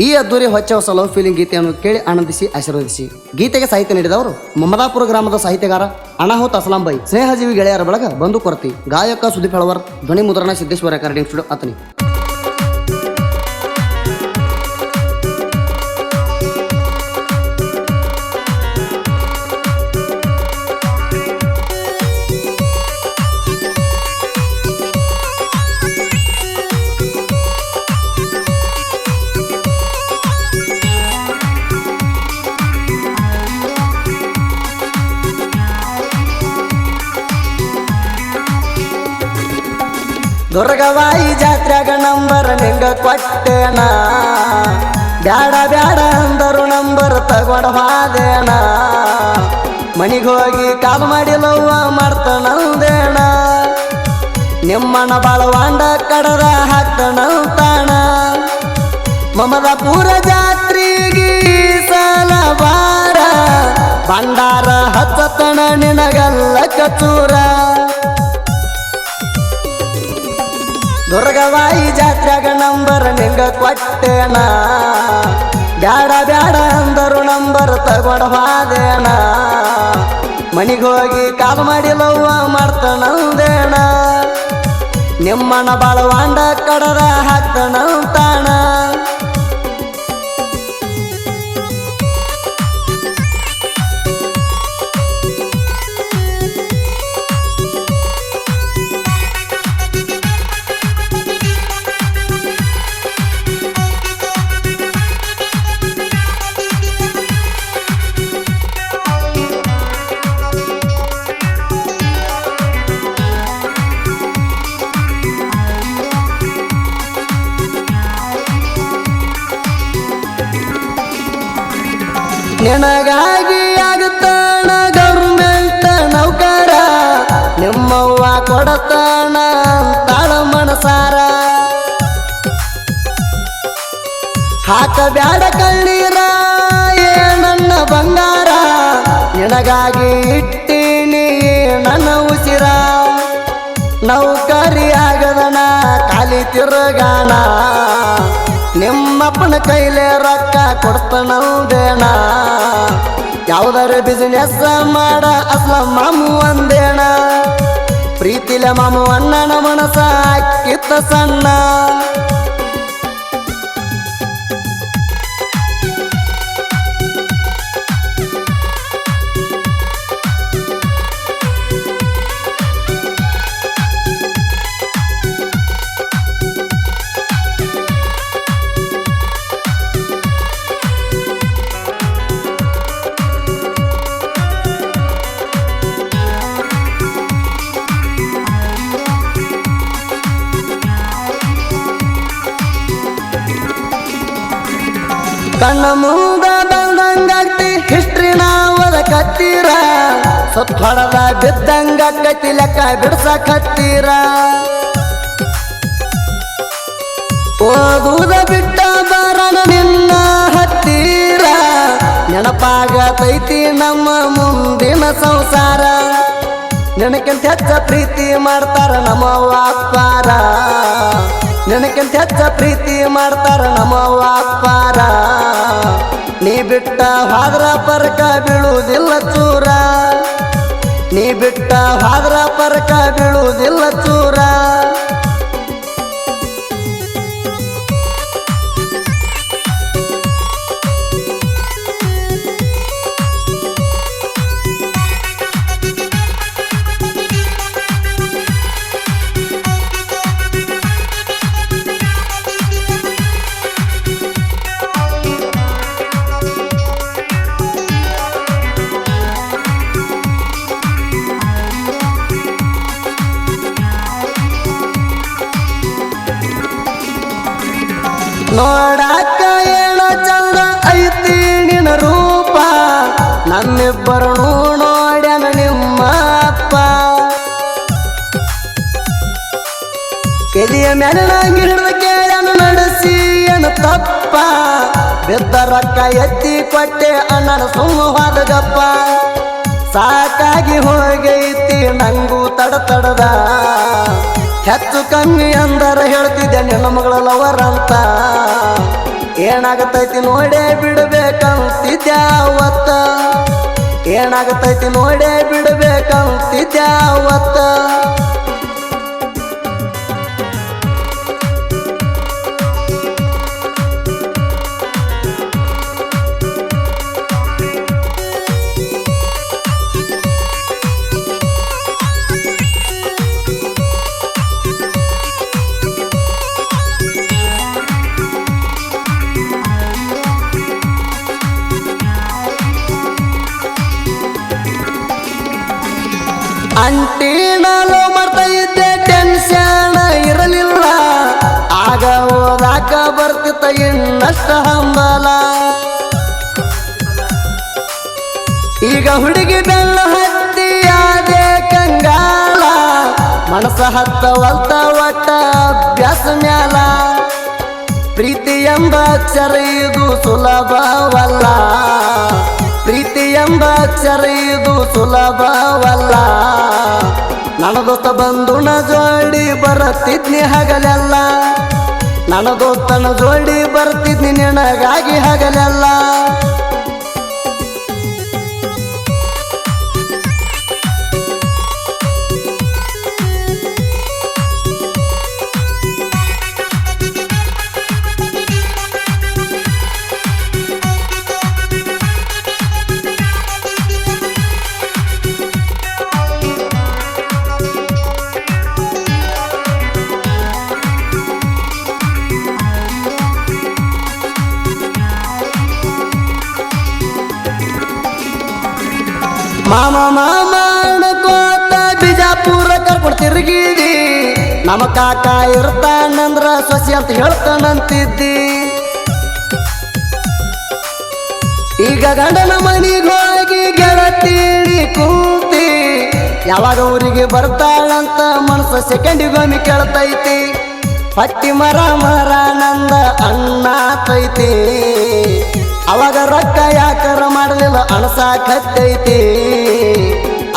ಈ ಅದ್ದೂರಿ ಹೊಚ್ಚ ಹೊಸ ಲವ್ ಫೀಲಿಂಗ್ ಗೀತೆಯನ್ನು ಕೇಳಿ ಆನಂದಿಸಿ ಆಶೀರ್ವದಿಸಿ. ಗೀತೆಗೆ ಸಾಹಿತ್ಯ ನೀಡಿದವರು ಮಮದಾಪುರ ಗ್ರಾಮದ ಸಾಹಿತ್ಯಗಾರ ಅನಾಹುತ್ ಅಸ್ಲಾಂ ಬೈ, ಸ್ನೇಹಜೀವಿ ಗೆಳೆಯರ ಬಳಗ ಬಂದು ಕೊರತಿ, ಗಾಯಕ ಸುದೀಪ್ ಹಳವರ್, ಧ್ವನಿ ಮುದ್ರಣ ಸಿದ್ದೇಶ್ವರ ರೆಕಾರ್ಡಿಂಗ್ ಸ್ಟುಡಿಯೋ ಅತನಿ. ದುರ್ಗವಾಯಿ ಜಾತ್ರೆಗ ನಂಬರ್ ನಿಂಗ ಕೊಟ್ಟೇನ, ಬ್ಯಾಡ ಬ್ಯಾಡ ಅಂದರು ನಂಬರ್ ತಗೊಂಡ ಹಾದೇನ, ಮನಿಗೆ ಹೋಗಿ ಕಾಲ್ ಮಾಡಿ ಲವ್ವ ಮಾಡ್ತಾನಂದೇಣ, ನಿಮ್ಮನ ಬಾಳವಾಂಡ ಕಡದ ಹಾಕ್ತಾನಂತಾಣ, ಮಮದಾಪುರ ಜಾತ್ರೆಗೆ ಸಲ ಬಾರ, ಭಂಡಾರ ಹಚ್ಚತನ ನಿನಗಲ್ಲ ಕಚೂರ. ದುರ್ಗವಾಯಿ ಜಾತ್ರೆಗ ನಂಬರ್ ನಿಂಗ ಕೊಟ್ಟೇನ, ಬ್ಯಾಡ ಬ್ಯಾಡ ಅಂದರು ನಂಬರ್ ತಗೊಂಡ ಹಾದೇನ, ಮನಿಗೆ ಹೋಗಿ ಕಾಲ್ ಮಾಡಿ ಲವ್ವ ಮಾಡ್ತಾನಂದೇಣ, ನಿಮ್ಮನ ಬಾಳವಾಂಡ ಕಡದ ಹಾಕ್ತಾನಂತಾಣ. ನಿನಗಾಗಿ ಆಗುತ್ತಾನ ಗೌರ್ಮೆಂಟ್ ನೌಕರ, ನಿಮ್ಮವ್ವ ಕೊಡತಾನ ತಾಳ ಮನಸಾರ, ಹಾಕ ಬ್ಯಾಡ ಕಣ್ಣೀರ ನನ್ನ ಬಂಗಾರ, ನಿನಗಾಗಿ ಇಟ್ಟೀನಿ ನನ್ನ ಉಸಿರ, ನೌಕರಿ ಆಗದನ ಖಾಲಿ ತಿರುಗಾಣ, ನಿಮ್ಮಪ್ಪನ ಕೈಲೇ ರೊಕ್ಕ ಕೊಡ್ತಾನಂದೇಣ, ಯಾವುದಾರ ಬಿಸಿನೆಸ್ ಮಾಡ ಅಸ್ಲಾಂ ಮಾಮು ಅಂದೇಣ, ಪ್ರೀತಿಲೆ ಮಾಮು ಅಣ್ಣನ ಮನಸ ಕಿತ್ತ ಸಣ್ಣ. ಕಣ್ಣ ಮುಂದ ಬಂದಂಗಾಗ್ತಿ ಹಿಸ್ಟ್ರಿ ನಾವದ ಕತ್ತೀರ, ಸೊತ್ತೊಡದ ಬಿದ್ದಂಗ ಕತ್ತಿ ಲೆಕ್ಕ ಬಿಡ್ಸಕತ್ತೀರ, ಓದುದ ಬಿಟ್ಟ ಬರಣ ನಿನ್ನ ಹತ್ತೀರ, ನೆನಪಾಗತೈತಿ ನಮ್ಮ ಮುಂದಿನ ಸಂಸಾರ, ನೆನಕ್ಕಿಂತ ಹೆಚ್ಚ ಪ್ರೀತಿ ಮಾಡ್ತಾರ ನಮ್ಮವ್ವ ಅಪ್ಪಾರ, ನೆನಕ್ಕಿಂತ ಹೆಚ್ಚ ಪ್ರೀತಿ ಮಾಡ್ತಾರ ನಮ್ಮವ್ವ ಅಪ್ಪಾರ, ನೀ ಬಿಟ್ಟ ಹಾದ್ರ ಪರಕ ಬೀಳುವುದಿಲ್ಲ ಚೂರ, ನೀ ಬಿಟ್ಟ ಹಾದ್ರ ಪರಕ ಬೀಳುವುದಿಲ್ಲ ಚೂರ. ನೋಡಾಕ ಏನೋ ಚಂದ ಐತಿ ನಿನ್ನ ರೂಪ, ನಮ್ಮಿಬ್ಬರು ನೋಡ್ಯಾನ ನಿಮ್ಮ ಅಪ್ಪ, ಕೆದಿಯ ಮೇಲೆ ನಂಗೆ ಹಿಡಿದ ಕೇಳನ ನಡೆಸಿ ಏನು ತಪ್ಪ, ಬಿದ್ದ ರೊಕ್ಕ ಎತ್ತಿ ಕೊಟ್ಟೆ ಅಣ್ಣನ ಸುಮ್ಮವಾದ ಗಪ್ಪ, ಸಾಕಾಗಿ ಹೋಗೈತಿ ನಂಗೂ ತಡತಡದ, ಹೆಚ್ಚು ಕಮ್ಮಿ ಅಂದರ ಹೇಳ್ತಿದ್ದೆ ನಿನ್ನ ಮಗಳ ಲವರ್ ಅಂತ, ಏನಾಗತೈತಿ ನೋಡೇ ಬಿಡಬೇಕಂತಿದ್ಯಾವತ್ತ ಏನಾಗತೈತಿ ನೋಡೇ ಬಿಡಬೇಕಂತಿದ್ಯಾವತ್ತ ಅಂಟಿನಲು ಮಾಡ್ತಾ ಇದ್ದೆ ಟೆನ್ಷನ್ ಇರಲಿಲ್ಲ ಆಗ ಓದಾಕ ಬರ್ತಿತ್ತ ಇನ್ನಷ್ಟ ಹಂಬಲ ಈಗ ಹುಡುಗಿ ಬೆಲ್ಲ ಹತ್ತಿ ಆದೆ ಕಂಗಾಲ ಮನಸ್ಸ ಹತ್ತವಲ್ತ ಒಟ್ಟ ಅಭ್ಯಾಸ ಮ್ಯಾಲ ಪ್ರೀತಿ ಎಂಬ ಅಕ್ಷರ ಇದು ಸುಲಭವಲ್ಲ ಪ್ರೀತಿ ಎಂಬ ಅಕ್ಷರ ಇದು ಸುಲಭವಲ್ಲ ನನ್ನ ದೋಸ್ತ ಬಂಧುನ ಜೋಡಿ ಬರತ್ತಿದ್ನಿ ಹಗಲೆಲ್ಲ ನನ್ನ ದೋಸ್ತನ ಜೋಡಿ ಬರ್ತಿದ್ನಿ ನಿನಗಾಗಿ ಹಗಲೆಲ್ಲ ಮಾಮ ಮಾಮ ಅನ್ಕೋತ ಬಿಜಾಪುರ ಕರ್ಕೊಂಡು ತಿರುಗಿದಿ ನಮ್ಮ ಕಾಕ ಇರ್ತಾನಂದ್ರ ಸೊಸಿ ಅಂತ ಹೇಳ್ತಾನಂತಿದ್ದಿ ಈಗ ಗಂಡನ ಮನಿಗೆ ಹೋಗಿ ಗೆಳತೀಡಿ ಕೂತಿ ಯಾವಾಗ ಊರಿಗೆ ಬರ್ತಾಳಂತ ಮನಸ್ಸು ಸೆಕೆಂಡಿಗೊಮ್ಮೆ ಕೇಳ್ತೈತಿ ಹಟ್ಟಿ ಮರ ಮರ ನಂದ ಅಣ್ಣಾತೈತಿ ಅವಾಗ ರೊಕ್ಕ ಯಾಕರ ಮಾಡಲಿಲ್ಲ ಅಣಸಾಕತ್ತೈತಿ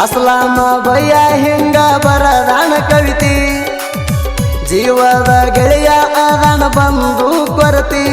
ಅಸ್ಲಾಮ ಭಯ್ಯ ಹಿಂಗ ಬರದಾನ ಕವಿತಿ ಜೀವದ ಗೆಳೆಯ ಅದಾನ ಬಂದು ಕೊರತಿ